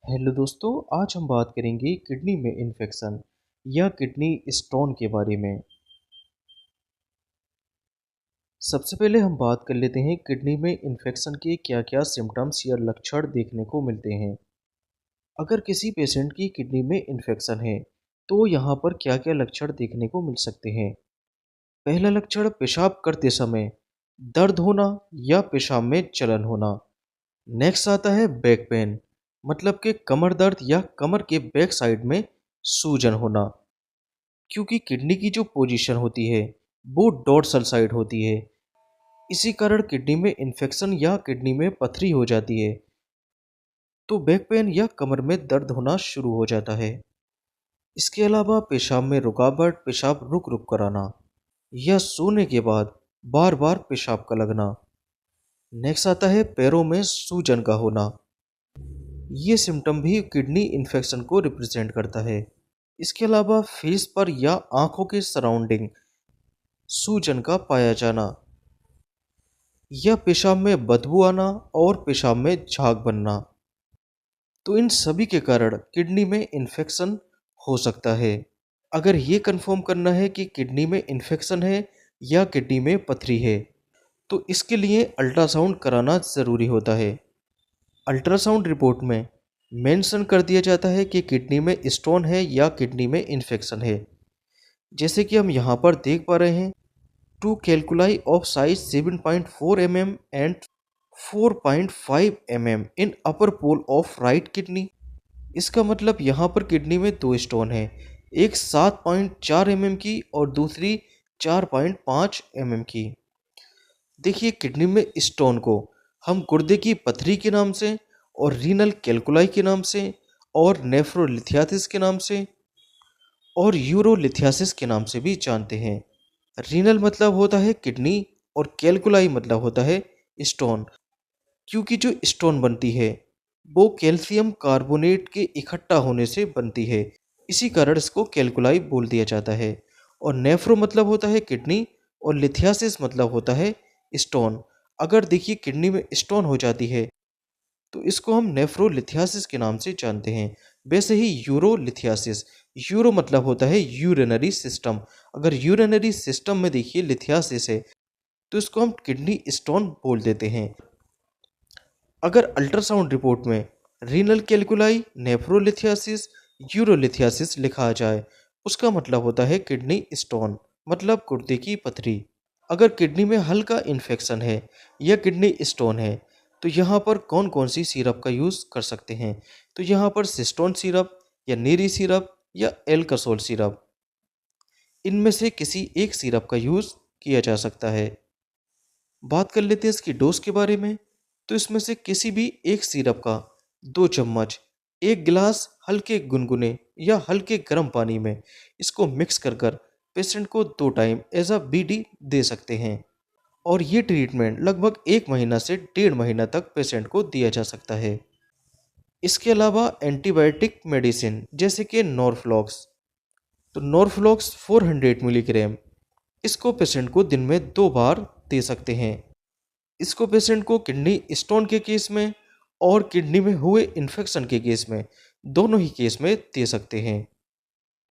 Hello दोस्तों, आज हम बात करेंगे किडनी में इन्फेक्शन या किडनी स्टोन के बारे में। सबसे पहले हम बात कर लेते हैं किडनी में इन्फेक्शन के क्या-क्या सिम्टम्स या लक्षण देखने को मिलते हैं। अगर किसी पेशेंट की किडनी में इन्फेक्शन है, तो यहाँ पर क्या-क्या लक्षण देखने को मिल सकते हैं। पहला लक्षण पेशाब करते समय दर्द होना या पेशाब में जलन होना। नेक्स्ट आता है बैक पेन, मतलब कि कमर दर्द या कमर के बैक साइड में सूजन होना। क्योंकि किडनी की जो पोजीशन होती है वो डोर्सल साइड होती है, इसी कारण किडनी में इन्फेक्शन या किडनी में पथरी हो जाती है, तो बैक पेन या कमर में दर्द होना शुरू हो जाता है। इसके अलावा पेशाब में रुकावट, पेशाब रुक रुक कर आना या सोने के बाद बार बार पेशाब का लगना। नेक्स्ट आता है पैरों में सूजन का होना। ये सिम्टम भी किडनी इन्फेक्शन को रिप्रेजेंट करता है। इसके अलावा फेस पर या आंखों के सराउंडिंग सूजन का पाया जाना या पेशाब में बदबू आना और पेशाब में झाग बनना, तो इन सभी के कारण किडनी में इन्फेक्शन हो सकता है। अगर ये कंफर्म करना है कि किडनी में इन्फेक्शन है या किडनी में पथरी है, तो इसके लिए अल्ट्रासाउंड कराना ज़रूरी होता है। अल्ट्रासाउंड रिपोर्ट में मेंशन कर दिया जाता है कि किडनी में स्टोन है या किडनी में इन्फेक्शन है। जैसे कि हम यहाँ पर देख पा रहे हैं, two calculi of size 7.4 mm and 4.5 mm in upper pole of right kidney. इसका मतलब यहाँ पर किडनी में दो स्टोन है, एक 7.4 mm की और दूसरी 4.5 mm की। देखिए, किडनी में स्टोन को हम गुर्दे की पथरी के नाम से और रीनल कैलकुलाई के नाम से और नेफ्रोलिथियासिस के नाम से और यूरोलिथियासिस के नाम से भी जानते हैं। रीनल मतलब होता है किडनी और कैलकुलाई मतलब होता है स्टोन, क्योंकि जो स्टोन बनती है वो कैल्शियम कार्बोनेट के इकट्ठा होने से बनती है, इसी कारण इसको कैलकुलाई बोल दिया जाता है। और नेफ्रो मतलब होता है किडनी और लिथियासिस मतलब होता है स्टोन। अगर देखिए किडनी में स्टोन हो जाती है तो इसको हम नेफ्रोलिथियासिस के नाम से जानते हैं। वैसे ही यूरोलिथियासिस, यूरो मतलब होता है यूरिनरी सिस्टम। अगर यूरिनरी सिस्टम में देखिए लिथियासिस है तो इसको हम किडनी स्टोन बोल देते हैं। अगर अल्ट्रासाउंड रिपोर्ट में रीनल कैलकुलाई, नेफ्रोलिथियासिस, यूरोलिथियासिस लिखा जाए, उसका मतलब होता है किडनी स्टोन, मतलब गुर्दे की पथरी। अगर किडनी में हल्का इन्फेक्शन है या किडनी स्टोन है, तो यहाँ पर कौन कौन सी सिरप का यूज़ कर सकते हैं? तो यहाँ पर सिस्टोन सिरप या नीरी सिरप या एल्कासोल सिरप, इनमें से किसी एक सिरप का यूज़ किया जा सकता है। बात कर लेते हैं इसकी डोज के बारे में। तो इसमें से किसी भी एक सिरप का 2 चम्मच एक गिलास हल्के गुनगुने या हल्के गर्म पानी में इसको मिक्स कर कर पेशेंट को 2 टाइम एज अ बीडी दे सकते हैं। और ये ट्रीटमेंट लगभग 1 महीना से 1.5 महीना तक पेशेंट को दिया जा सकता है। इसके अलावा एंटीबायोटिक मेडिसिन जैसे कि नॉर्फ्लॉक्स, तो नॉर्फ्लॉक्स 400 मिलीग्राम, इसको पेशेंट को दिन में 2 बार दे सकते हैं। इसको पेशेंट को किडनी स्टोन के केस में और किडनी में हुए इन्फेक्शन के केस में, दोनों ही केस में दे सकते हैं।